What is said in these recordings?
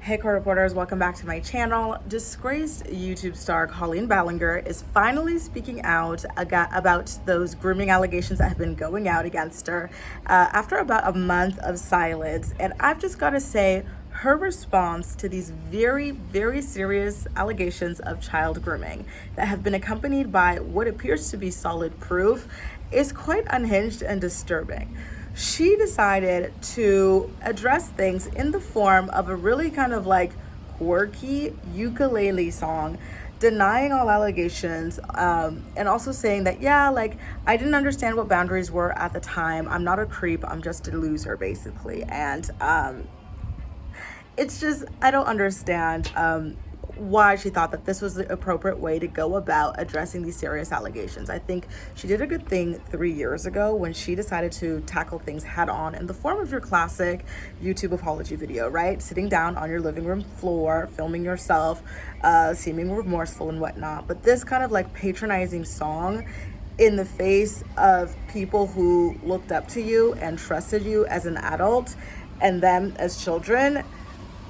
Hey core reporters, welcome back to my channel. Disgraced YouTube star Colleen Ballinger is finally speaking out about those grooming allegations that have been going out against her after about a month of silence. And I've just got to say, her response to these very, very serious allegations of child grooming that have been accompanied by what appears to be solid proof is quite unhinged and disturbing. She decided to address things in the form of a really kind of like quirky ukulele song, denying all allegations, and also saying that, yeah, like, I didn't understand what boundaries were at the time. I'm not a creep, I'm just a loser, basically. And it's just, I don't understand why she thought that this was the appropriate way to go about addressing these serious allegations. I think she did a good thing 3 years ago when she decided to tackle things head on in the form of your classic YouTube apology video, right? Sitting down on your living room floor, filming yourself, seeming remorseful and whatnot. But this kind of like patronizing song in the face of people who looked up to you and trusted you as an adult and them as children,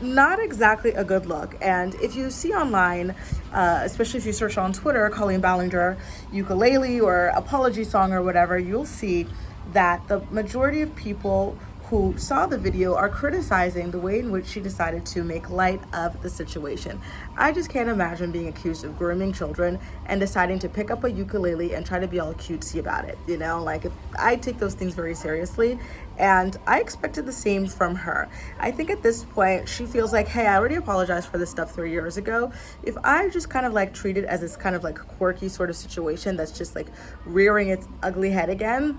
not exactly a good look. And if you see online, especially if you search on Twitter, Colleen Ballinger ukulele or apology song or whatever, you'll see that the majority of people who saw the video are criticizing the way in which she decided to make light of the situation. I just can't imagine being accused of grooming children and deciding to pick up a ukulele and try to be all cutesy about it. You know, like, if I take those things very seriously, and I expected the same from her. I think at this point she feels like, hey, I already apologized for this stuff 3 years ago. If I just kind of like treat it as this kind of like quirky sort of situation that's just like rearing its ugly head again,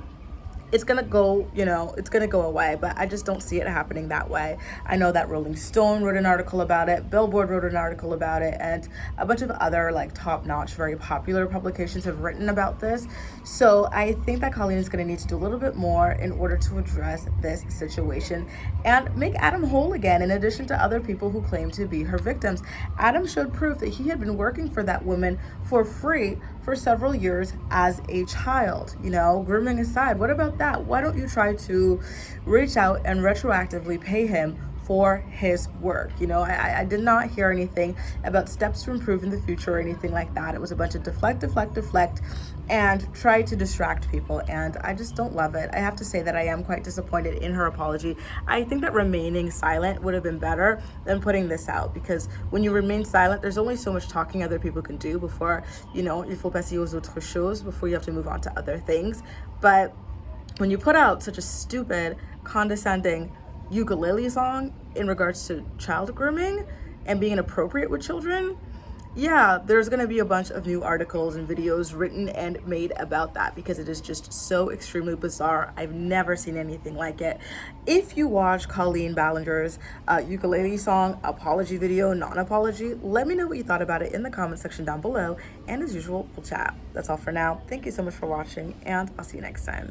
it's gonna go, you know, it's gonna go away. But I just don't see it happening that way. I know that Rolling Stone wrote an article about it, Billboard wrote an article about it, and a bunch of other like top-notch, very popular publications have written about this. So I think that Colleen is gonna need to do a little bit more in order to address this situation and make Adam whole again, in addition to other people who claim to be her victims. Adam showed proof that he had been working for that woman for free for several years as a child. You know, grooming aside, what about that? Why don't you try to reach out and retroactively pay him for his work? You know, I did not hear anything about steps to improve in the future or anything like that. It was a bunch of deflect, and try to distract people, and I just don't love it. I have to say that I am quite disappointed in her apology. I think that remaining silent would have been better than putting this out, because when you remain silent, there's only so much talking other people can do before, you know, il faut passer aux autres choses, before you have to move on to other things. But when you put out such a stupid, condescending ukulele song in regards to child grooming and being inappropriate with children, yeah, there's gonna be a bunch of new articles and videos written and made about that, because it is just so extremely bizarre. I've never seen anything like it. If you watch Colleen Ballinger's ukulele song apology video, non-apology, let me know what you thought about it in the comment section down below, and as usual, we'll chat. That's all for now. Thank you so much for watching, and I'll see you next time.